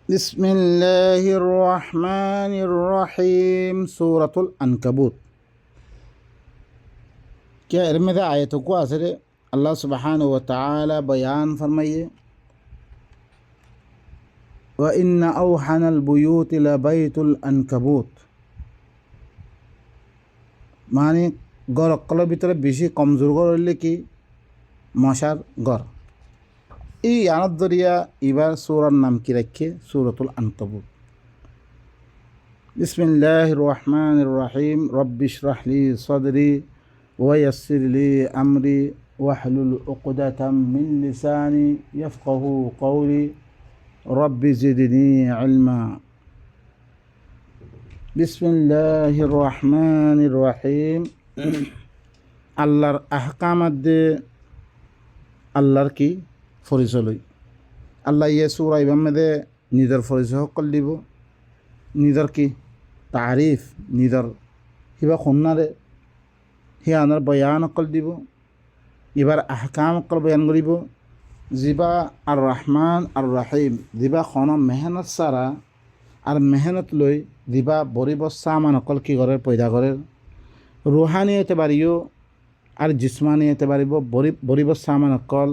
বিসমিল্লাহির রহমানির রহিম সূরাতুল আনকাবুত। क्या इनमें से आयतों को असर अल्लाह सुब्हानहु व तआला बयान फरमाइए व इन्ना अवहनल बुयूत लबैतुल अनकबूत माने गौर अक्कल भीतर बेशी कमजोर गौर हले कि मशार गौर এই আয়াত দরিয়া এবার সূরার নাম কি রাখে সূরাতুল আনকাবুত। বিসমিল্লাহির রহমানির রহিম রব্বি ইশরাহ লি সাদরি ওয়া ইয়াসসির লি আমরি ওয়াহলুল উকদাতাম মিন লিসানি ইয়াফকাহু কওলি রব্বি জিদনি ইলমা। বিসমিল্লাহির রহমানির রহিম। আল্লাহর আহকামাত দে আল্লাহর কি ফরিচয় আল্লাহ ইয়ে সূরা ইবার মধ্যে নিজের ফরিচয় সকল দিব, নিজের কি তারিফ নিজের কিবা শুনারে সেই আনার বয়ান অকল দিব, এবার আহকাম অকল বয়ান কৰিব। যিবা আর রহমান আর রাহিম যিবা খন মেহনত সারা আর মেহনত লৈ যিবা বরিব সামান অকল কি করে পয়দা করে, রুহানি হতে পারিও আর জিসমানি হতে পারিব বরিব সামান অকল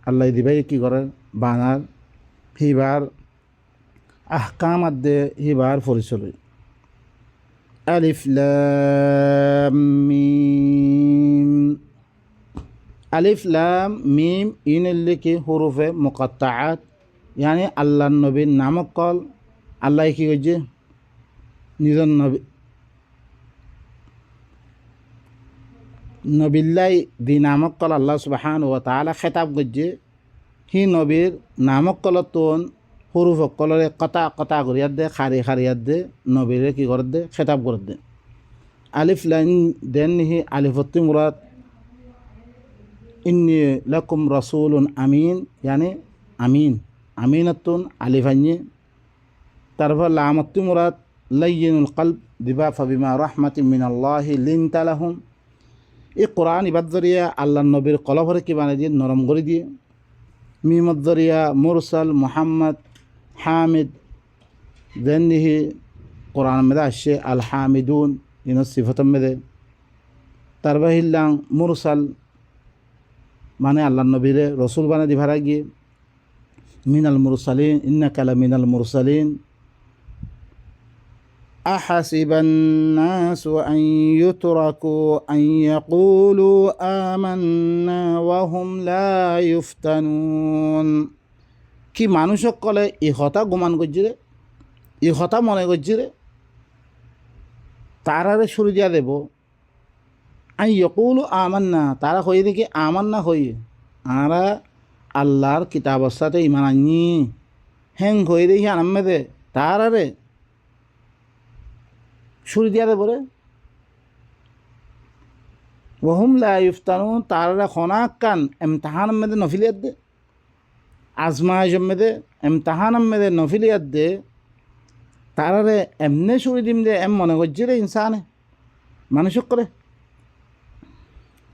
আল্লাহ দিবাই কি করে বানার হিবার আহকাম আদে হিবার পরিচয়। আলিফ লাম মিম। আলিফ লাম মিম ইনলে কি হুরুফে মুকাত্তাআত, yani আল্লাহর নবীর নামক কল আল্লাহ কি করছে নিজের নবিল্লাই দি নামক কল আল্লাহ সুবহানাহু ওয়া তাআলা খেতাব করছে। হি নবীর নামক কল তোন হুরুফ কলরে কতা কতা করিয়ার দে খারি খারিয়ার দে নবীরে কি করে দে খেতাব করে দে। আলিফ লাম দেন হি আলিফতি মুরাদ ইন্নী লাকুম রাসূলুন আমিন, yani আমিন আমিনাতুন আলিফানি। তারপর লামতি মুরাদ লাইয়িনুল কলব দিবা ফাবিমা রাহমাতিন মিনাল্লাহি লিনতা লাহুম। এই কোরআন ইবাদ জরিয়া আল্লাহর নবীর কলভরে কি বানিয়ে দিয়ে নরম করে দিয়ে। মিমত জরিয়া মুরসাল মুহাম্মদ হামিদ দেনহি কোরআন মেদে আসছে আল হামিদুন ইন সিফতম মেদে। তার বাহিল্লাং মুরসাল মানে আল্লাহর নবীরে রসুল বানিয়ে দিভারা গিয়ে মিনাল মুরসালিন ইন্নাকা লামিনাল মুরসালিন। أحسب الناس أن يتركوا أن يقولوا آمنا وهم لا يفتنون। কি মানুষ সকলে এই কথা গুমান করছে রে, এই কথা মনে করছে রে, তারারে শুরু দিয়া দেব আই ইয়কুলু আমান্না, তারা হয়ে দেখি আমান্না হয়ে আরা আল্লাহর কিতাবের সাথে ইমান আনি হ্যাং হয়ে দেখি আনামে দে তারারে শুরু দিয়া দেব রে। ওহুম লা ইফতানুন, তারা খনাক কান এমতাহান মেদে নফিলিয়াত দে আজমাইশ মেদে এমতাহান মেদে নফিলিয়াত দে তারারে এমনে শুরু দিম দে এম মনে করছে রে ইনসানে মানুষ করে।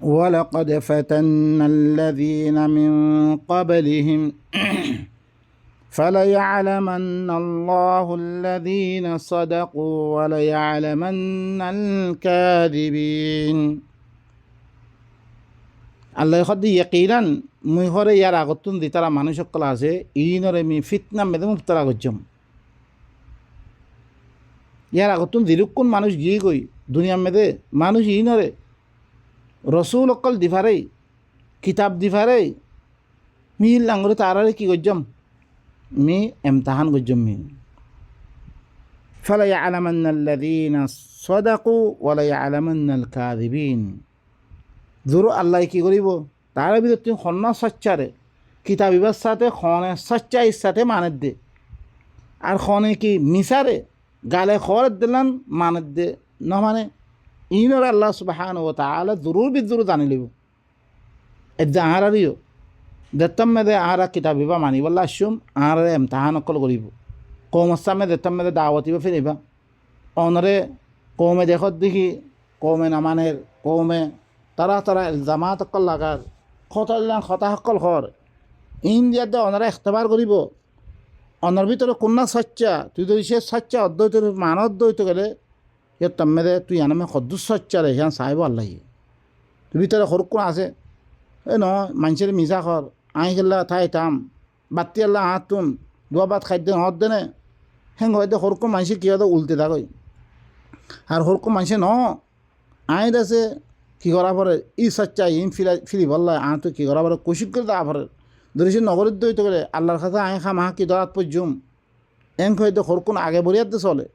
ওয়ালাকাদ ফাতান্নাল্লাযীনা মিন ক্বাবলিহিম فليعلمن الله الذين صدقوا وليعلمن الكاذبين। আল্লাহ খদি ইয়াকিনান মুই হরে ইয়ার আগতুন দি তারা মানুষ সকল আছে ইনরে মি ফিতনা মেদে মুবতলা গজ্জম। ইয়ার আগতুন দিরুকুন মানুষ গিয়ে গই দুনিয়া মেদে মানুষ ইনরে রসুল অকল দিফারে কিতাব দিফারে মিল লাঙ্গরে তারারে কি গজ্জম মি এমতাহান গজ্জম মি। ফালায়ালামান্নাল্লাযীনা সাদাকু ওয়ালায়ালামান্নাল কাযিবিন। জোর আল্লাহ কি করিব তার ভিতর তুমি খন্না সচ্চারে কিতাবিবার সাথে খনে সচ্চা ইচ্ছাতে মানের দে আর খনে কি মিসারে গালে খর দিলান মানের দে ন মানে ইনর আল্লাহ সুবহানাহু ওয়া তাআলা জরুর বিজরুর জানি লিব এদ আহারিও দেতম মেদে আহারা কিতাবিবা মানিবল্লা আসুম আহারে এমতাহান অকল করিব। কৌমস্তামে দেতম মেদে দাওয়াতিবা ফিরিবা অনরে কৌমে দেখত দেখি কৌমে নামানের কৌমে তারা তারা ইলজামাত অকল লাগার খতা দিলাম খতা সকল খর ইন দিয়াতে অনারা এখতেবার করিব অনার ভিতরে কন্যা সচ্চা তুই যদি সে সচ্চা অদ্বৈত মান অদ্বৈত গেলে এর তাম্মেদে তুই আনামে সদ্দুস সচ্চা রে হ্যাঁ সাহেব আল্লাহ তুই ভিতরে সরু কোন আছে এ ন মানুষের মিশা খর আই খেলা ঠাই থাম বাতি আল্লাহ হাত তুন দোয়া বাত খাদ্য হত দেনে হেং হয়তো সরকম মানুষে কি হয়তো উল্টে থাকই আর সরকম মানুষে ন আইন আছে কি করা পরে ই সচ্চা ইন ফিরি বললা আহ তো কি করা পরে কৌশিক করে দেওয়া পরে ধরেছি নগরের দইতে করে আল্লাহর কাছে আয় খামা কি দরাত পর্যম এং হয়তো সরকুন আগে বরিয়াতে চলে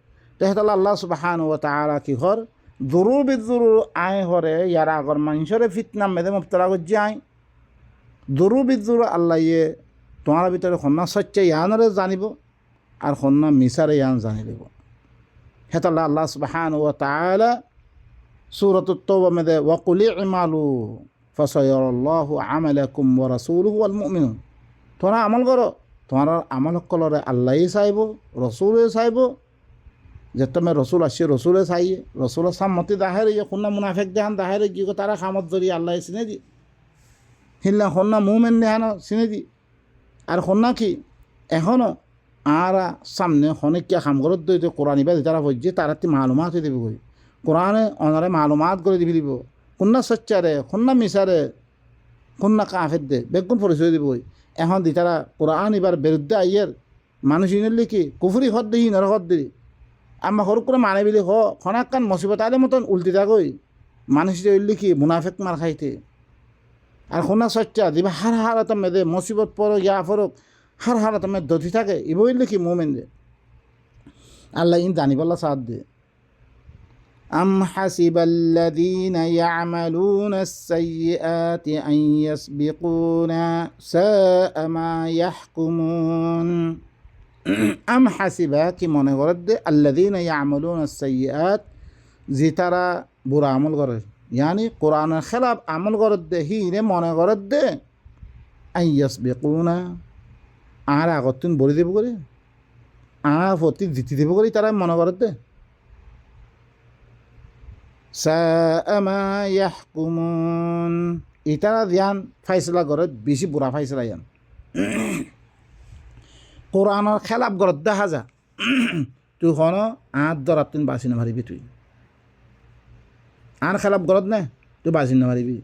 তেহতাল আল্লাহ সুবহান ও তাআলা কি হর জরুর বিজরুর আয় হরে ইয়ার আগর মানুষের ফিতনা মেদে মুবতলা করছে আয় জরুর বিজরুর আল্লাহ ইয়ে তোমার ভিতরে সন্না সচ্চা ইয়ানরে জানিব আর সন্না মিসারে ইয়ান জানি দেব হেতাল্লাহ আল্লাহ সুবহান ও তাআলা সূরাতুত তাওবা মেদে ওয়াকুল ইমালু ফাসায়ারাল্লাহু আমালাকুম ওয়া রাসূলুহু ওয়াল মুমিনুন তোমরা আমল করো তোমার আমল কলরে আল্লাহই চাইব রসুলে চাইব যে তুমি রসুল আসছে রসুলে চাইয়ে রসুলের সাম্মতি দাহের ইয়ে খুন্না মুনাফেক দেহান দাহের কি তারা খামত জড়িয়ে আল্লাহ চিনে দি হিল্লা সন্না মুমেন দেহান চিনে দি আর সন্না কি এখনও আর সামনে অনেকিয়া খাম করত দইতে কোরআন ইবাদ তারা বলছে তারা মালুমাত হয়ে দেবে করি কোরআনে অনারে মালুমাত করে দিবি দিব কন্যা সচ্চারে কন্যা মিশারে কন্যা কাফের দে বেগুন পরিচয় দিব এখন দি তারা কোরআন এবার বিরুদ্ধে আইয়ের মানুষ ইনের কি কুফুরি হদ দিই নর হদ দিই আমরা সরু করে মানে বিলি খনাক্কান মসিবত আলে মতন উল্টি থাকই মানুষ উল্লি কি মুনাফেক মার খাইতে আর কন্যা সচ্চা দিবা হার হারাত মেদে মুসিবত পড়ক ইয়া ফরক হার হারাত মে দধি থাকে ইবইলি কি মোমেন দে আল্লাহ ইন জানিবাল্লা সাথ দে أم حسب الذين يعملون السيئات أن يسبقونا ساء ما يحكمون أم حسب كي من غرد الذين يعملون السيئات زي ترى برا عمل غرد يعني قرآن خلاف عمل غرد هي من غرد أن يسبقونا أنا أقولتن بري دي بقولي أنا فوتي زيتي دي بقولي ترى من غرد সাআমা ইয়াহকুমুন ইতারা ধ্যান ফাইসলা করে বেশি বুড়া ফাইসলা ইয়ান কোরআনের খেলাপ গরত দেখা যা তুই হন আট দরাত তুই বাঁচি না মারিবি তুই আর খেলাপ গরত নে তুই বাঁচি না মারিবি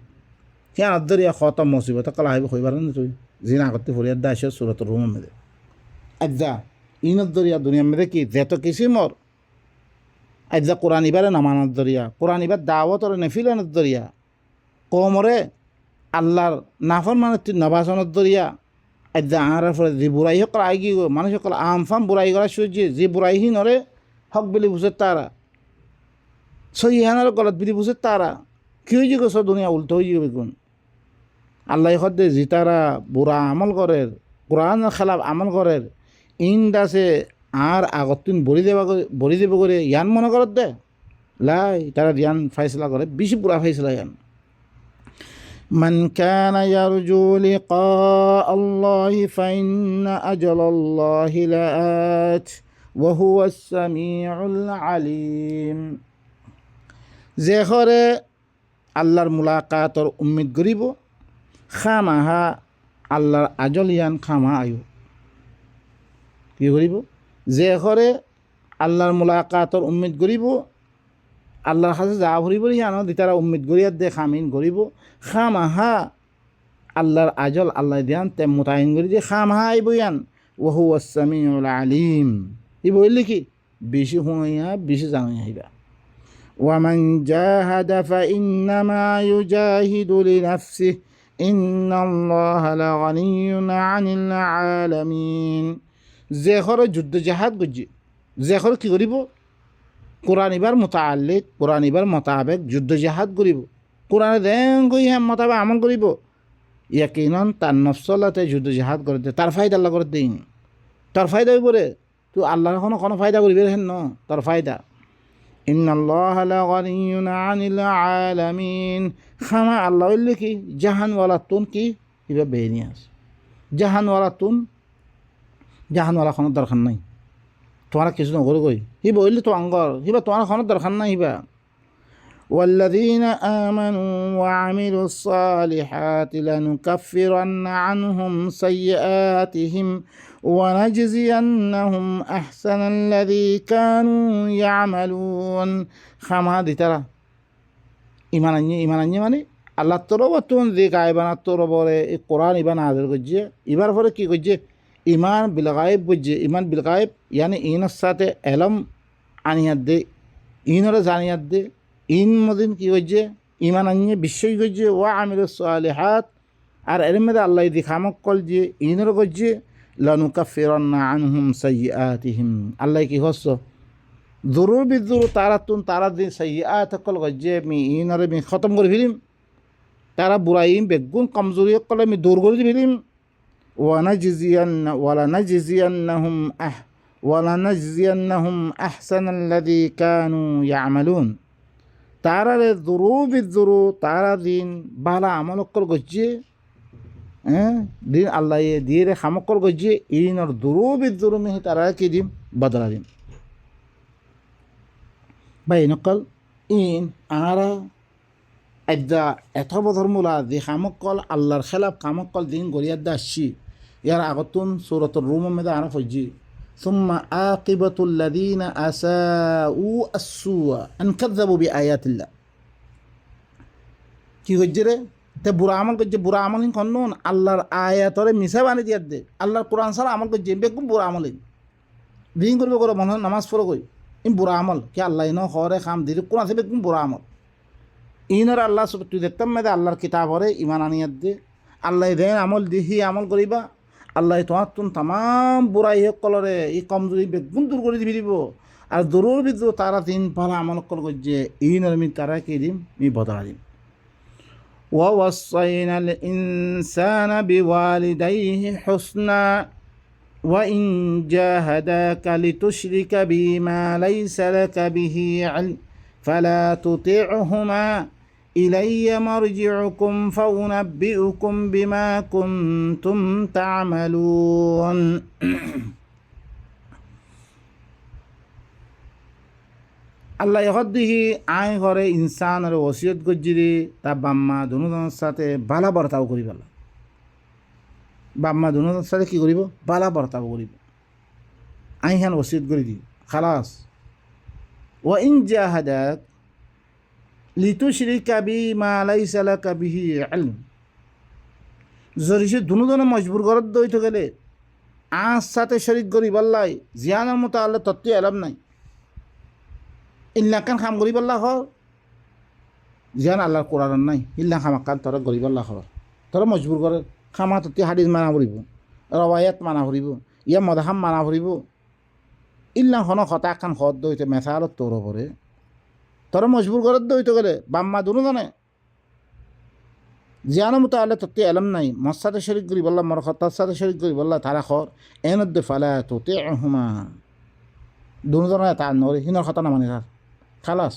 সে আর দরিয়া খতম মসিবত কলা হইব হইবার না তুই যি না করতে ফরিয়াদ দা আসে সুরতর রুম মেদে আজ্জা ইনত দরিয়া দুনিয়া মেদে কি যেত কিছু মর আজ্জা কোরআন ইবারে নামানোর দরিয়া কোরআন ইবার দাওয়াতর নেফিলানোর দরিয়া কমরে আল্লাহর নাফর মানে তুই নবাসনের দরিয়া আজ্জা আর ফলে যে বুড়াই সকল আইগি গো মানুষ সকল আমফাম বুড়াই করা সূর্য যে বুড়াইহি নরে হক বিলি বুঝে তারা সহিহানের গলত বিলি বুঝে তারা কি হয়ে গো সব দুনিয়া উল্টো হয়ে যাবে গুণ আল্লাহ হদ্দে যে তারা বুড়া আমল করে কোরআনের খেলাফ আমল করে ইন্দাসে আর আগতুন বলি দেব করে ইয়ান মনে করত দে লাই তারা ইয়ান ফাইসলা করে বেশি বুড়া ফাইসলা ইয়ান من كان يرجو لقاء الله فإن أجل الله لآت وهو السميع العليم যে ঘরে আল্লাহর মুলাকাতর উম্মিদ করিব খামাহা আল্লাহর আজল ইয়ান খামা আয়ু কি করিব যে ঘরে আল্লাহর মুলাকাতর উম্মিদ করিব আল্লাহর কাছে যা ভরিব ইয়ানো দিতারা উম্মিদ করিয়ার দে খামিন করিব খামাহা আল্লাহর আজল আল্লাহ দিয়ান তে মোতায়েন করি দিয়ে খামাহা আইব ইয়ান ওহু আসামিউল আলিম ই বললি কি বেশি হুঁয়া বেশি জানাই আইবা ওয়ামান জাহাদা ফাইন্নামা ইউজাহিদু লিনাফসিহি ইন্নাল্লাহা লাগানিয়্যুন আনিল আলামিন যে ঘরে যুদ্ধ জাহাদ করছে যে ঘরে কী করিব কোরআন ইবার মোতাল্লিক কোরআন ইবার মোতাবেক যুদ্ধ জাহাদ করিব কোরআনে দেন কই হ্যাঁ মোতাবেক আমল করিব ইয়াকিনন তার নফসলাতে যুদ্ধ জাহাদ করে দে তার ফায়দা আল্লাহ করে দিন তার ফায়দা হইব রে তুই আল্লাহর কোনো ফায়দা করিবি হেন ন তার ফায়দা ইন্নাল্লাহা লাগানিয়্যুন আনিল আলামিন খামা আল্লাহ হইলে কি জাহানওয়ালা তুন কি এবার বেনিয়াস জাহানওয়ালা তুন জাহানওয়ালা কোনো দরকার নাই তোমার কিছু নকরে কই হিবা হইলে তো আঙ্গর হিবা তোমার কোনো দরকার নাই হিবা والذين آمنوا وعملوا الصالحات لنكفرن عنهم سيئاتهم ونجزينهم أحسن الذي كانوا يعملون خما دي ترى ইমান আননি মানে আল্লাহ তরবতুন যে গায়বানা তরবরে কোরআন ইবান নাযিল করছে এবার পরে কি করছে ইমান বিল গায়ব বুঝছে ইমান বিল গায়ব ইয়ানি ইনের সাথে এলম আনিয়াত দে ইনরে জানিয়াত দে ইন মদিন কি করছে ইমান আনিয়ে বিশ্বই করছে ওয়া আমিলুস সালিহাত আর এর মধ্যে আল্লাহ দি খামক কল যে ইনরে করছে লানুকাফিরান্না আনহুম সাইয়্যাতিহিম আল্লাহ কি হচ্ছে জরুর বিজরুর তারাতুন তারা দিন সাইয়্যাত কল করছে মি ইনরে মি খতম করে ফেলিম তারা বুড়াইম বেগুন কমজোরি কলে আমি দূর করে ফেলিম ওয়ালানাজিয়ান্নাহুম আহসানাল্লাযী কানু ইয়ামালুন তারা রে দুরু তারা দিন বালা আমল কল করছে দিন আল্লাহ দিয়ে রে খামক কল করছে ইনর দুরু মিহি তারা কি দিম বদলা দিম ভাই নকল ইন আরা আজ্জা এত বধর্মূলা যে খামকল আল্লাহর খেলাফ খামকল দিন গরিয়াদ্দা আসছি ইয়ার আগতুন সূরাতুর রুম মধ্যে আনা ফজি সুম্মা আকিবাতুল্লাযীনা আসাউ আস-সুআ আন কাযাবু বিআয়াতিল্লাহ কি হচ্ছে রে তে বুড়া আমল করছে বুড়া আমল কন্নন আল্লাহর আয়াতরে মিছা বানি দিয়া দে আল্লাহর কোরআন ছাড়া আমল করছে বেকুম বুড়া আমল দিন করবে করে মনে নামাজ পড়ো কই ইন বুড়া আমল কি আল্লাহ ন হরে খাম দিলে কোন আছে বেকুম বুড়া আমল ইনর আল্লাহ সব তুই দেখতাম মেয়েদে আল্লাহর কিতাব হরে ইমান আনিয়াত দে আল্লাহ দেন আমল দিহি আমল করিবা আল্লাহ তোমার তুন তাম বুড়াই হোক কলরে ই কমজোরি বেগুন দূর করে দিবি দিব আর দূরের ভিতর তারা তিন পালা আমল কল করছে ইনর মি তারা কি দিম মি বদলা দিম ووصينا الإنسان بوالديه حسنا وإن جاهداك لتشرك بي ما ليس لك به علم فلا تطعهما إلي مرجعكم فأنبئكم بما كنتم تعملون আল্লাহ হদ্দিহি আয় ঘরে ইনসানের ওসিয়ত গজ্জিরে তা বাম্মা দুজনের সাথে বালা বর্তাও করিব বাম্মা দুজনের সাথে কী করিব বালা বর্তাও করিব আই হান ওসিয়ত করে দিই খালাস ও ইন জাহাদাক লিতুশরিকা বিমা লাইসা লাকা বিহি ইলম যদি সে দুজনে মজবুর করত দইতে গেলে আজ সাথে শরিক করিব আল্লাহ জিয়ানের মতো আল্লাহ তত্ত্ব এলাম নাই ইল্লাকান খাম গরিব আল্লাহ হর জিয়ান আল্লাহর কোরআন নাই ইল্লা খামাকান তোরা গরিব আল্লাহ হর তোরা মজবুর করে খামা তত্ত্ব হাদিস মানা ফুরিব রবায়াত মানা ফুরিব ইয়া মদাহাম মানা ফুরিব ইল্লা হন হতা খান হদ দইতে মেসালত তোর করে তোরা মজবুর করে দইতে গেলে বাম্মা দুজনে জিয়ানের মতো আল্লাহ তত্ত্ব এলাম নাই মর সাথে শরিক গরিব আল্লাহ মর হতার সাথে শরিক গরিব আল্লাহ তারা খর এনদ্দে ফালা তোতে হুমা দুজনে তা নরে হিনর কথা না মানে তার খালাস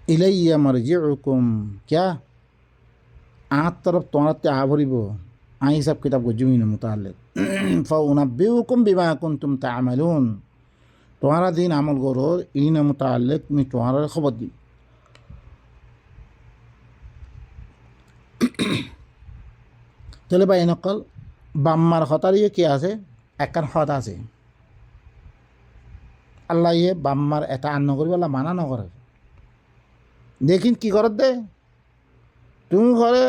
ইলাইয়া মারজিউকুম ক্যা আত তরফ তোমার তে আভরিব আই হিসাব কিতাব গজুমিন মুতাআল্লিক ফাউনাব্বিউকুম বিমা কুনতুম তা'মালুন তোমারা দিন আমল করো ইন মুতাআল্লিক মি তোমার খবর দি তাহলে ভাই নকল বাম্মার হতার ইয়ে কি আছে একখান হত আছে আল্লাহ ইয়ে বাম্মার এটা আন্ন করবে আল্লাহ মানা নকরে দেখিন কি করত দে তুমি ঘরে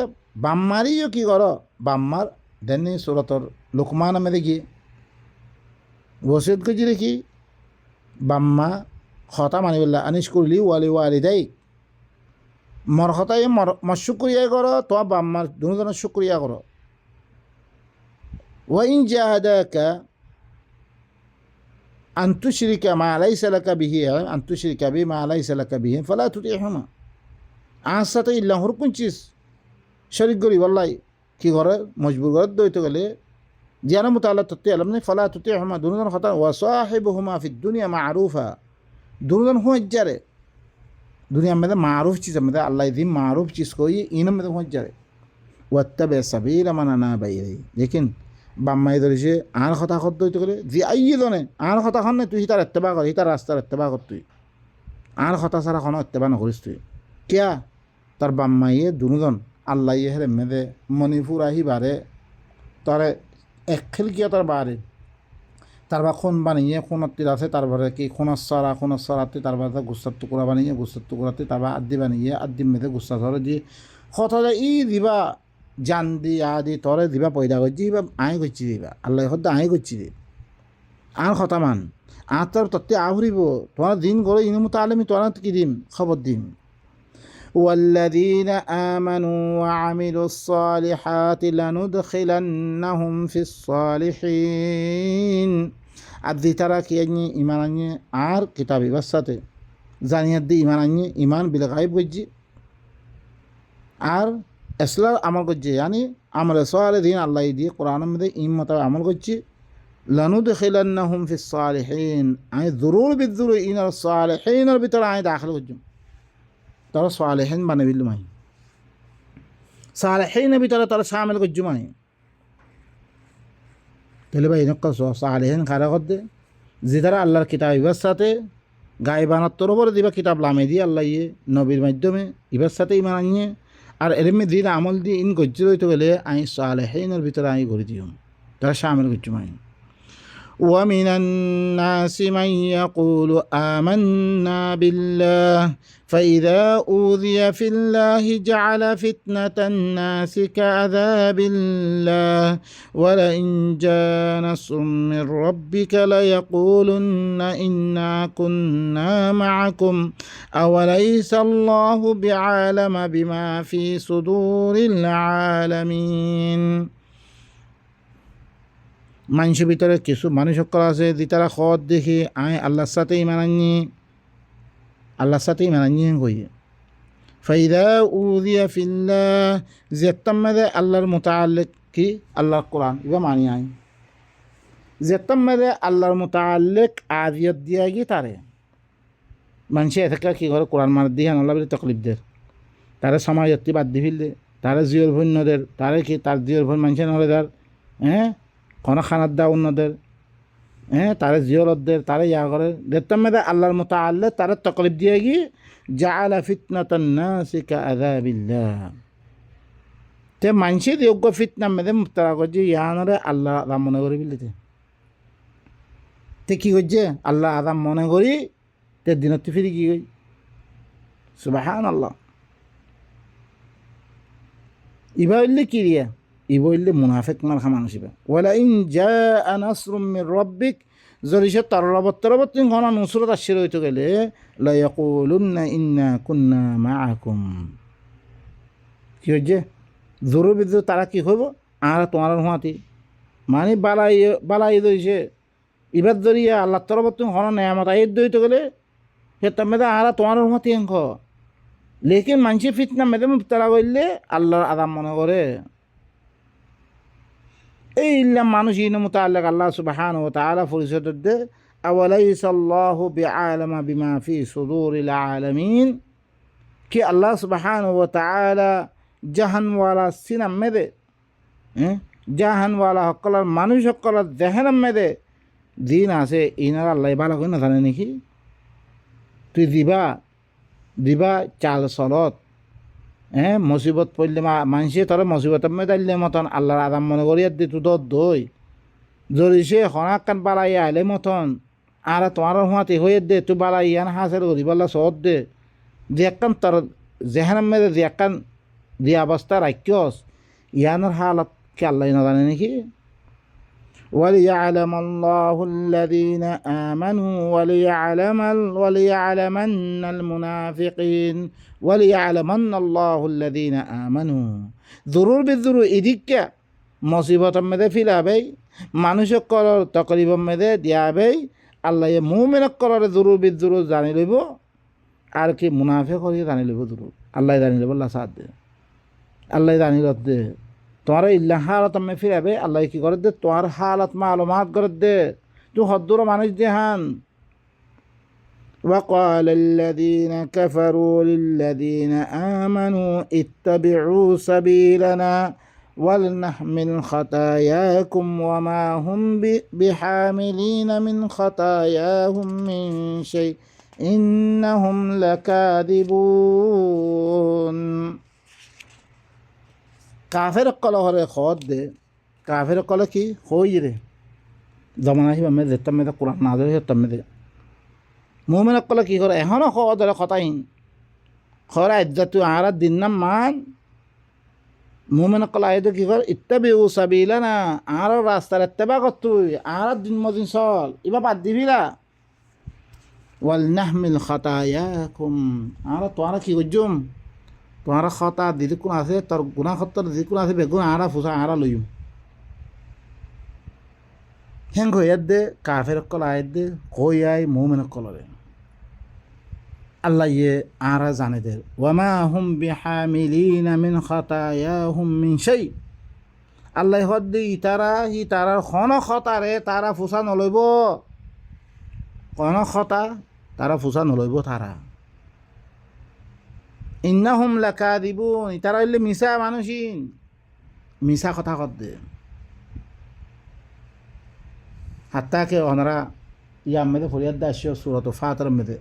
বাম্মারিও কি করো বাম্মার দেননি সুরতর লোকমান মেরে গিয়ে ওসিয়ত করছি দেখি বাম্মা হতা মানিবল্লা আনিস করলি ওয়ালি ওয়ালি দেয় মর হতাই মর শুক্রিয়া করো তোমার বাম্মার দুজনের শুক্রিয়া করো ওয়াইন জাহাদাকা أن تشرك ما ليس لك به أن تشرك بما ليس لك به فلا تطيعهما আসাতে ইল্লা হর কোন চিজ শরিক করি বল্লাই কি করে মজবুর করে দইতে গেলে জিয়ানা মুতাআল্লা তত্ত্ব আলম নেই ফালা তুতিহুমা দুজন কথা ওয়া সাহিবুহুমা ফিদ দুনিয়া মারুফা দুজন হুজ্জারে দুনিয়া মধ্যে মারুফ চিজ মধ্যে আল্লাহ দিন মারুফ চিজ কই ইন মধ্যে হুজ্জারে ওয়াত্তাবি সাবিলা মান আনাবা ইলাইহি लेकिन বাম্মাই ধরেছে আর কথা কত দইতে গেলে যে আইয়ে জনে আর কথা খন তুই তার ইত্তেবা কর তার রাস্তার ইত্তেবা কর তুই আর কথা ছাড়া কোনো অত্যাবা নকরিস তুই কিয়া তার বাম্মাইয়ে দুজন আল্লাহ ইয়ে হেরে মেদে মণিপুর আহি বারে তারে এক খেল কিয়া তার বারে তারপর খুন বানিয়ে খুনত্তির আছে তারপরে কি খুনসরাতে তারপরে গুস্তার টুকুরা বানিয়ে গুস্তার টুকুরাতে তারপর আদি বানিয়ে আদি মেদে গুস্তা ধরে দিয়ে কথা ই দিবা জান দি আদি তরে দিবা পয়দা করছি বা আয় করছি দিবা আল্লাহ হদ্দা আয় করছি দি আর কথা মান আর তোর তত্ত্বে আহরিব তোমার দিন করে ইনমু তাহলে আমি তোরা কি দিম খবর দিম والذين آمنوا وعملوا الصالحات لندخلنهم في الصالحين আদি তারা কি আনি ইমান আনি আর কিতাব ইবাসাতে জানিয়ে দি ইমান আনি ইমান বিল গায়ব করছি আর এসলার আমল করছে यानी আমল সালেহিন আল্লাহ দিয়ে কোরআনের মধ্যে ইম্মত আমল করছি লানুদখিলান্নাহুম ফিস সালিহিন আই যুরুর বিযুর ইনার সালিহিনের ভিতরে আই দাখিল করছি তারা সালেহিন বানাবিল মাই সালেহিনের ভিতরে তারা শামিল করছি মাই তাহলে ভাই নক্কা সালেহিন কারা করতে যে তারা আল্লাহর কিতাব ইবার সাথে গায়বানাত্তর উপরে দিবা কিতাব লামে দিয়ে আল্লাহ ইয়ে নবীর মাধ্যমে ইবার সাথে ইমান আনিয়ে আর এরমে দিন আমল দিয়ে ইন গজ্জি রইতে গেলে আই সালেহিনের ভিতরে আই করে দিও তারা শামিল করছি মাই ومن الناس من يقول آمنا بالله فإذا أوذي في الله جعل فتنة الناس كعذاب الله ولئن جاء نصر من ربك ليقولن إنا كنا معكم أوليس الله بعالم بما في صدور العالمين মানুষের ভিতরে কিছু মানুষ সকল আছে যে তারা খত দেখি আয় আল্লাহর সাথে ইমান আনিয়ে কই ফাইদা উদিয়া ফিল্লাহ যেতাম মেদে আল্লাহর মুতাআল্লিক কি আল্লাহর কোরআন ইবা মানি আয় যেতাম মেদে আল্লাহর মুতাআল্লিক আদিয়ত দিয়া গিয়ে তারে মানুষে এথেকা কি করে কোরআন মার দিয়ে আল্লাহ বলে তকলিফ দের তারে সমাজত্তি বাদ দি ফেললে তারে জিওর ভন্যদের তারে কি তার জিওর ভন মানুষে নহলে তার কোনো খানার দা অন্যদের তারা জিয়রতদের তারা ইয়া করে দেখতাম মেয়েদের আল্লাহর মতো আল্লাহ তারা তকলিফ দিয়ে গিয়ে জাআলা ফিতনাতান নাসি কাআযাবিল্লাহ তে মানুষে যোগ্য ফিতনা মেয়েদে মুক্তারা করছে ইয়ানরে আল্লাহ আদাম মনে করি বিলিতে তে কী করছে আল্লাহ আদাম মনে করি তে দিনত ফিরি কি কই সুবহানাল্লাহ ইবা হইলে কি রিয়া ইবইলে মুনাফিক মার খামান শিবা ওয়ালা ইন জাআ নাসরুম মির রাব্বিক জরিশে তরবত তিন ঘনা নুসরত আসির হইতে গেলে লা ইয়াকুলুন্না ইন্না কুন্না মাআকুম কি হচ্ছে জোর বিদ্যুৎ তারা কি হইব আর তোমার হুঁয়াতি মানে বালাই দইছে ইবার জরিয়া আল্লাহ তরবত তিন ঘনা নেয়ামত আইত দইতে গেলে সে মেদে আর তোমার হুঁয়াতি অঙ্ক লেকিন মানুষের ফিতনা মেদে মুবতালা করলে আল্লাহর আদাম মনে করে এই ইল্লাম মানুষ ইন মুতাআল্লিক আল্লাহ সুবহানাহু ওয়া তাআলা পরিচয় দে আওয়ালাইসা আল্লাহু বিআলামা বিমা ফি সুদুরিল আলামিন কি আল্লাহ সুবহানাহু ওয়া তাআলা জাহানওয়ালা সিনাম মেদে জাহানওয়ালা সকলের মানুষ সকলের দেহেনাম মেদে দিন আছে ইনার আল্লাহ ভালো করে না জানে নাকি তুই দিবা চাল চলত মুসিবত পড়লে মানুষে তোর মুসিবতের মেদাইলে মতন আল্লাহর আদাম মনে করি আর দি তুদ দই জরিসে হনাক কান বালাই আইলে মতন আর তোমার হুঁয়াতে হয়ে দে তুই বালাই ইয়ান হাসের করি বললা সহজ দে যে একখান তোর জেহানের মেদে যে একখান যে অবস্থা রাখ্যস ইয়ানোর হালত কি আল্লাহ না জানে নাকি وليعلم الله الذين آمنوا وليعلمن المنافقين وليعلمن الله الذين آمنوا ضرور بالضرور إذك مصيبة مدى في لابي মানুষ করার তকলিফ মেদে দিয়াবে আল্লাহ মুমিন করার ضرور بالضرور জানি লইব আর কি মুনাফিক করি জানি লইব ضرور আল্লাহ জানি লইব আল্লাহ সাথ দে আল্লাহ জানি দে তোমার ইল্লা হালত মে ফিরাবে আল্লাহ কি করে দে তোমার হালত মালুমাত করে দে তুই হদ্দুর মানুষ দেহান وقال الذين كفروا للذين آمنوا اتبعوا سبيلنا ولنحمل خطاياكم وما هم بحاملين من خطاياهم من شيء ইন্নাহুম লাকাযিবুন। কাফের কল হরে খদ দে, কাফের কল কি হই রে জমান আহিবা মে যেতাম মেদে কোরআন না ধরে যেতাম মেদে মুমিন কল কি করে এখনও খদ ধরে কথাহীন খরা ইজ্জত তুই আর দিন না মান মুমিন কল আইদে কি কর ইত্তাবিউ সাবিলানা আর রাস্তার ইত্তেবা কর তুই আর দিন মদিন চল ইবা বাদ দিবিলা ওয়াল নাহমিল খাতায়াকুম আর তোরা কি করছুম তোরা খতা দিদি কোন আছে তোর গুণা খত্তর দিদি কোন আছে বেগুন আরা ফুসা আরা লইম হেং হইয়ার দে কাফের কল আয়ের দে কই আই মুমিন কলরে আল্লাহ ইয়ে আরা জানে দে ওয়ামা হুম বিহামিলিনা মিন খাতায়াহুম মিন শাই আল্লাহ হদ্দি তারার খন খতারে তারা ফুসা নলইব কোন খতা তারা ফুসা নলইব তারা ইন্নাহুম লাকাযিবুন তারা হইলে মিছা মানুষিন মিছা কথা কদ্দে হাত্তাকে ওনারা ইয়াম মেদে ফরিয়াদ দাসিও সূরাত ফাতির মেদে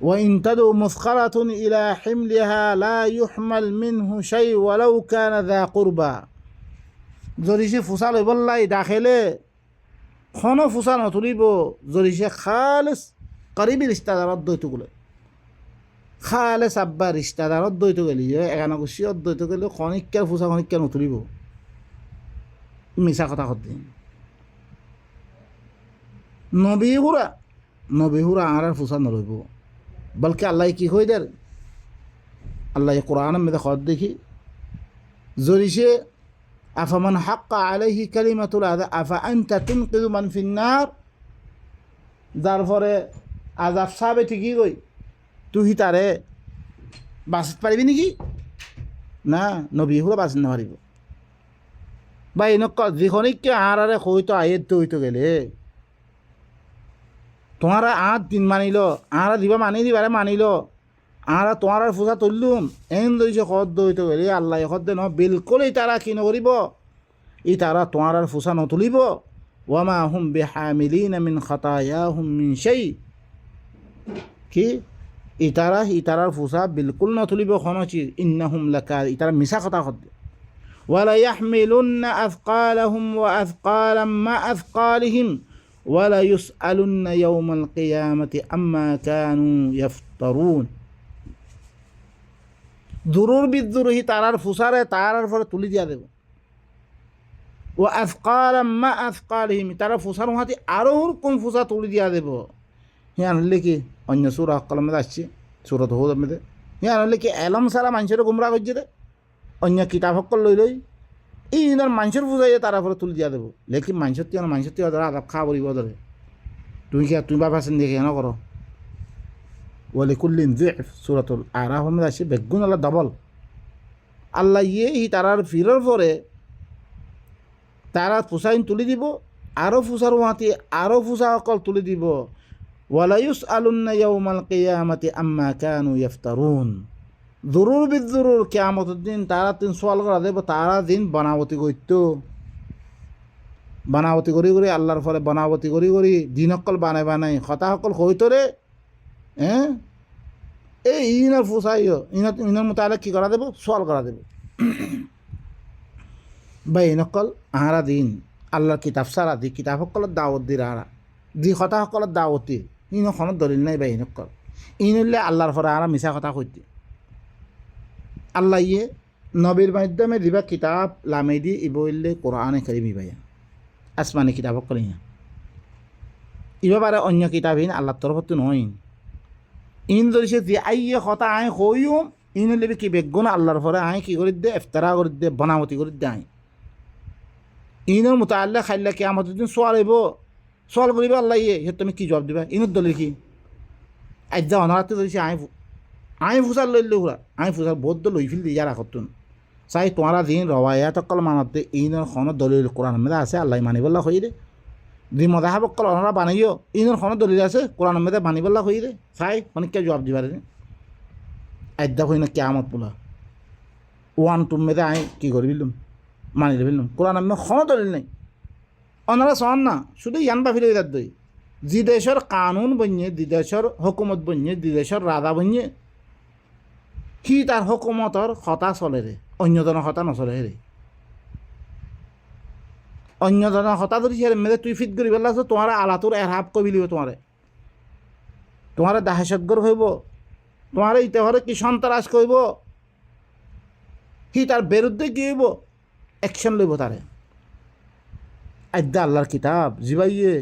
ওয়া ইন তাদু মুসখারাতুন ইলা হিমলিহা লা ইউহমাল মিনহু শাই ওয়ালাউ কানা যা কুরবা যদি সে ফুসা লইবল্লাই দাখিলে খন ফুসা নতুলিব যদি সে খালিস করিবি রিস্তাদারত দইতো গলে খালিস আব্বা রিস্তাদারত দইতো গেলি এগানা গুছিয়ত দইতো গেলে খনিক্কার ফুসা খনিক্কার নতুলিব মিছা কথা কদ্দিন নবীহুরা আর ফুসা নলইব বলকে আল্লাহ কি হই দের আল্লাহ কোরআন মেদে খদ দেখি জরিসে আফামান হাক্কা আলাইহি কালিমাতুল আযা আফা আনতা তুনকিযু মান ফিন্নার যার পরে আযাব সাবে ঠিকই কই তুই তারে বাঁচতে পারবি নাকি না নবীহুরা বাঁচতে না পারিব বা এনেক যিখনিকে আরে হইতো আয়ের হইতো গেলে তোমারা আর দিন মানিল আর দিবা মানি দিবারে মানিল আর তোমার ফুসা তুললুম এন দইছে খদ দইতে গেলে আল্লাহ খদ ন বিলকুল এই তারা কি নকরিব এই তারা তোমার ফুসা নতুলিব ওয়ামা হুম বিহামিলিনা মিন খাতায়াহুম মিন শাই কি ইতারার ফুসা বিলকুল নতুলিব খনচি ইন্নাহুম লাকা ইতারা মিছা কথা খদ ওয়ালা ইয়াহমিলুন্না আযকালাহুম ওয়া আযকালাম মা আযকালিহিম ওয়ালা ইউসআলুন্না ইয়াওমাল কিয়ামাতি আম্মা কানু ইফতারুন দুরুর বিদ্রোহী তারার ফুসারে তারার পরে তুলি দিয়া দেব ও আজকালাম মা আজকালহিম তারা ফুসার হাতে আরও কোন ফুসা তুলি দিয়া দেব হ্যাঁ আনলে কি অন্য সুরা কলমে আসছে সুরত হো মেদে হ্যাঁ আনলে কি এলম সারা মানুষের গুমরা করছে রে অন্য কিতাব সকল লই এই ইনার মানুষের ফুসাই তারা পরে তুলি দিয়া দেব লেকিন মানুষের ধরে আদাব খাওয়া পড়িব ধরে তুমি বাবাছেন দেখে কেন করো ওয়ালিকুল্লিন যিফ সূরাতুল আরাফ মধ্যে আসে বেগুন আল্লাহ ডবল আল্লাহ ই তারার ফিরর পরে তারা ফুসাইন তুলি দিব আরও ফুসার ওয়াতি আরও ফুসা অকল তুলি দিব ওয়ালা ইউসআলুন্না ইয়াওমাল কিয়ামাতি আম্মা কানু ইফতারুন জরুর বিজরুর কিয়ামতের দিন তারা তিন সওয়াল করা দেব তারা দিন বানাবতি করি আল্লাহর ফলে বানাবতি করি দিন অকল বানাই কথা সকল হইতরে হ্যাঁ এই ইনার ফুসাইও ইনার মোতাবেক কী করা দেবো সওয়াল করা দেবো বা ইনকল আহারা দিন আল্লাহর কিতাব সারা দি কিতাব সকলের দাওয়াত দির আহারা দি কথা সকলের দাওয়াতি ইনখনত দলিল নাই বা ইনকল ইনলে আল্লাহর ফলে আহারা মিছা কথা কইতে আল্লাহ ইয়ে নবীর মাধ্যমে দিবা কিতাব লামে দি ইবইলে কোরআনে কারিম ইবাইয়া আসমানি কিতাব সকল ইবা পারে অন্য কিতাবহীন আল্লাহর তরফত নয় ইন ধরিছে যে আইয়ে কথা আয় হইও ইন লেবে কি বেগুন আল্লাহর পরে আয় কি করে দে ইফতারা করে দে বানামতি করে দে আয় ইনের মোতাল্লা খাইলা কি আমাদের দিন সোয়াল হইব সোয়াল করিব আল্লাহ ইয়ে সে তুমি কি জবাব দিবা ইনত দলিল কি আজ যা অনারাতে ধরিছে আয় ফুসার লইলে ঘুরা আয় ফুসার বহুত লই ফিল দিয়া রাখতুন চাই তোমারা দিন রওয়ায়াত অকল মানতে ইনের খন দলিল কোরআন মেদা আছে আল্লাহ মানিবল্লা হই দে দি মজাহাব অকল অনারা বানাইও ইনের খন দলিল আছে কোরআন মেদা মানিবল্লা হই দে চাই অনেককে জবাব দিবারে আদ্যা হই না কেয়ামত পোলা ওয়ান টুম মেদে আয় কি করে ফেললুম মানি ফেললুম কোরআন আমি খন দলিল নাই অনারা সন না শুধু ইয়ান বা ফিরে তার দই যে দেশের কানুন বনিয়ে যে দেশের হুকুমত বনিয়ে যে দেশের রাজা বনিয়ে সি তার হুকুমতর হতা চলে রে, অন্যজনের হতা নচলে রে। অন্যজনের হতা যদি সে মেরে তুই ফিট করি পেলাছ, তোমার আলাতুর এরহাব কবি লিব, তোমার দাহেশতগর হইব, তোমার ইতে ঘরে কি সন্ত্রাস করব, সি তার বিরুদ্ধে কি হইব, অ্যাকশন লইব তারে। আদ্যা আল্লাহর কিতাব জিবাইয়ে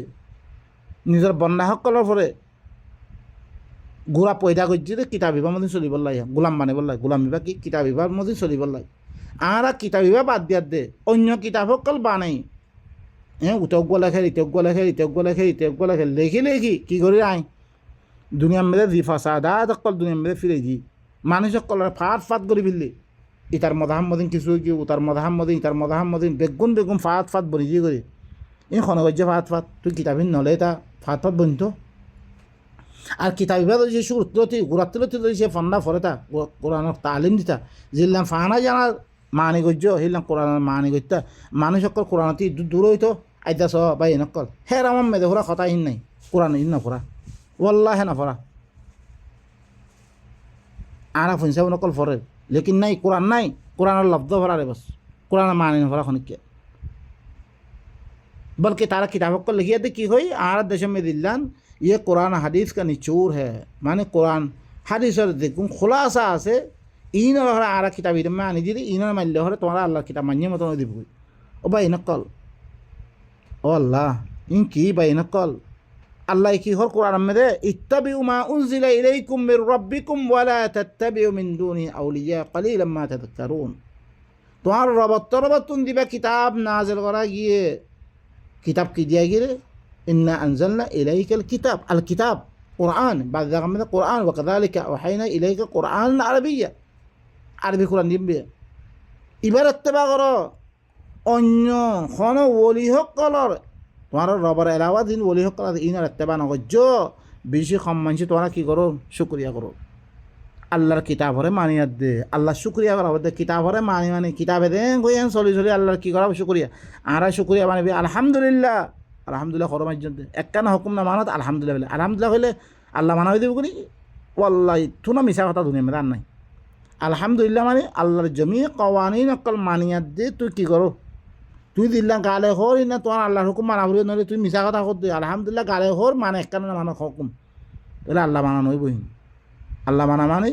নিজের বন্যাসকলের পরে গোড়া পয়দা করছে যে কিতাব বিভার মধ্যে চলিব লাগে, গোলাম বানিব লাগে, গোলাম বিভাগ কি কিতাব বিভার মধ্যে চলিব লাগে। আর কিতাব বিভাগ বাদ দিয়ার দে অন্য কিতাব সকল বানাই, উতজ্ঞ লেখে, ইতজ্ঞ লেখে, ইতজ্ঞ লেখে, ইতজ্ঞ লেখে, লেখি লেখি কি করে আই দুনিয়ার মেরে দি ফাসাদাত সকল দুনিয়ার মেরে ফিরে দি মানুষ সকলের ফাট করে ফেললি। ইতার মদাহাম্মদিন কিছু কি উতার মদাহাম্মদিন, ইতার মদাহাম্মদিন বেগুন ফাট বনি যে করে এই খনগজ্য ফাট তুই কিতাবিন নলে তা ফাট বনিত। আর কিতাব বিভাগ যে সুরতি গুরাত্তি সে ফন্ডা ফরেতা কোরআনের তালিম দিতা যেলাম ফানা জানার মানি গজ্য সেইলাম কোরআনের মানি গত্যা মানুষ সকল কোরআনতি দূর হইতো আইতা স বা নকল হের আমার মেদে ফোরা কথা ইন নাই, কোরআন ইন না ফোরা ওয়াল্লাহ না ফোরা আরা ফিনসাব নকল ফরে, লেকিন নাই কোরআন নাই, কোরআনের লব্ধ ফরা রে বস, কোরআনের মানি ফোরা খনিকে। बल्कि तारा किताबों को लिखिए थे कि होई आर देश में दिल्लान ये कुरान हदीस का निचोड़ है, माने कुरान हदीस और देखूँ खुलासा से इन और आरा किताब में आने दीदी इन में ले हो तुम्हारा अल्लाह किताब मान्य मत होने दीबुई ओ भाई नकल ओ अल्लाह इनकी भाई नकल अल्लाह की हर कुरान में दे इत्तबिउ मा उन्जिला इलैकुम मिर रब्बिकुम वला तत्तबिउ मिन दूनि औलिया कलीलन मा तذكرون। तुम्हारा रब तुम दिबा किताब नाजिल करा गए, किताब की दिया गिरे इन्ना अंजलना इलैकल किताब अल किताब कुरान बाद में कुरान वकदालिका वहैना इलैका कुरान अरबिया আরবি কোরআন দিবে। এবার এত্তেবা করো অন্য খন ওলি সকলর তোমার রবার এলাওয়া দিন ওলি সকল ইনার এত্তেবা নগজ্য বেশি কম মানছি তোমরা কি করো শুক্রিয়া করো, আল্লাহর কিতাবরে মানিয়াত দে, আল্লাহ শুক্রিয়া করা দে, কিতাবরে মানি কিতাবে দে গইয়ান চলি আল্লাহর কি করা শুক্রিয়া আর শুক্রিয়া মানিবি আলহামদুলিল্লাহ আলহামদুলিল্লাহ খরম মাইজতে একখানা হুকুম না মানত আলহামদুলিল্লাহ আলহামদুলিল্লাহ হইলে আল্লাহ মানাবি দেব করি ওয়াল্লাহি তুনা মিছা কথা দুনিয়া মেদান নাই। আলহামদুলিল্লাহ মানে আল্লাহর জমি কওয়ানিন অকল মানিয়াত দে তুই কি করো, তুই দিল্লা গালে হর না তোমার আল্লাহর হুকুম মানা বলি নলে তুই মিছা কথা কর দে আলহামদুলিল্লাহ গালে হর মানে একখানা না মানা হুকুম তাহলে আল্লাহ মানা নই বহিন। আল্লাহ মানা মানে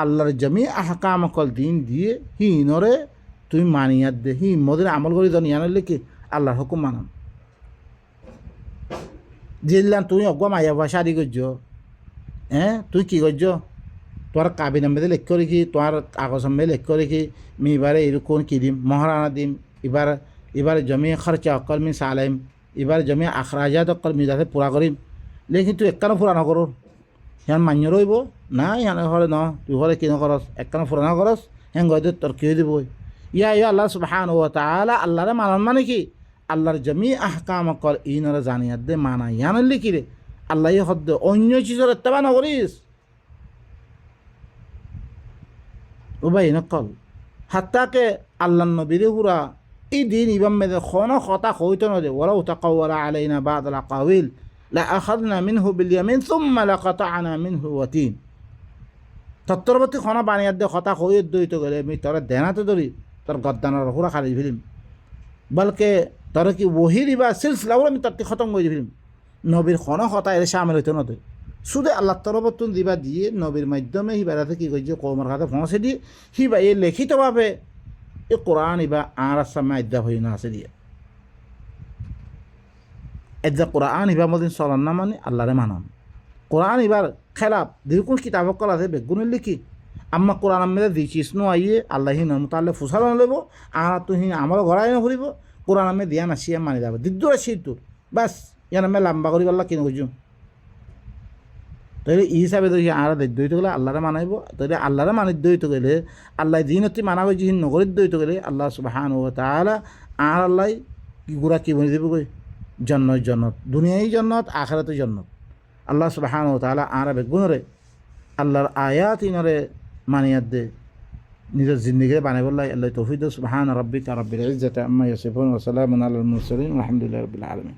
আল্লাহর জমি আহকাম অকল দিন দিয়ে হি নরে তুই মানিয়াত দে হি মদের আমল করি তো নিয়ানলে কি আল্লাহর হুকুম মানাম। জিল্লান তুই অজ্ঞা মাইয়া শাদি করছ তুই কি করছ তোর কাবি নামে লক্ষ্য রেখি তোমার কাগজ নামে লক্ষ্য রেখি মি এবারে এরকম কি দিম মহারানা দিম এবার জমি খরচা অকল মি সালাইম এবার জমি আখরাজাত অকল মি যাতে পুরা করিম, লেকিন তুই একখানো পুরা নকর হ্যাঁ মান্য রইব না ইহানে হলে ন তুই হলে কি নকরস একখানো পুরা নকরস হ্যাঁ গয়দের তোর কি দিব ইয়া আল্লাহ সুবহানাহু ওয়া তাআলা আল্লাহরে মানন মানে কি আল্লাহর জমি আহকাম অকল ইনরে জানিয়াত দে মানা ইয়ানলি কি রে আল্লাহ হদ্দ অন্য চিজর এত্তেবা নকরিস ও ভাই নকল হাত্তাকে আল্লাহ নবীরে হুরা এই দিন ইবাম মেদে খন কথা হইতো না দে ওরাও তাকাওয়ালা আলাইনা বাদাল আকাউইল লা আখাযনা মিনহু বিল ইয়ামিন সুম্মা লাকাতা'না মিনহু ওয়াতিন। তত্তরবর্তী খন বানিয়াত দে কথা হইত দইতো গেলে আমি তোরা দেনাতে ধরি তোর গদ্দানের হুরা খালি ফিলিম বলকে তোরা কি ওহি দিবা সিলসিলা আমি তাতে খতম করে ফিলিম নবীর খন কথা এর সামিল হইতো না দে শুধু আল্লাহ তরফতুন দিবা দিয়ে নবীর মাধ্যমে হিবারাতে কি করছে কৌমার খাতে পৌঁছে দিয়ে হিবা এ লিখিতভাবে এ কোরআন ইবা আর সামনে আদ্যা হই না আছে দিয়ে আদ্যা কোরআন হিবা মদিন চলান না মানে আল্লাহরে মানাম। কোরআন এবার খেলাপ দেখুন কিতাব কল আছে বেগুনের লিখি আম্মা কোরআন মেরে দিয়েছিস নো আইয়ে আল্লাহি নম তাহলে ফুসাল লব আর তুই আমার ঘরাই নকরিব কোরআন আমি দিয়া নাসিয়া মানি যাবে দিদ্দুর আসি তোর বাস ইয়ান আমি লম্বা করি আল্লাহ কিনে বুঝুম তাহলে এই হিসাবে যদি আর দৈত গেলে আল্লাহরে মানাইব তাহলে আল্লাহরে মানিত দৈত গেলে আল্লাহ দিনতি মানাব যিনি নগরীত দৈত গেলে আল্লাহ সুবহানাহু ওয়া তাআলা আর আল্লাহ কি গুড়া কি বনি দেব কই জন্নত দুনিয়াই জন্নত আখিরাতে জন্নত। আল্লাহ সুবহানাহু ওয়া তাআলা আর বেগুনরে আল্লাহর আয়াত ইনরে মানিয়াত দে নিজের জিন্দিগি বানাই বললাই আল্লাহ তৌফিক সুবহান রাব্বিকা রাব্বিল ইজ্জাতি আম্মা ইয়াসিফুন ওয়া সালামুন আলাল মুরসালিন ওয়া আলহামদুলিল্লাহি রাব্বিল আলামিন।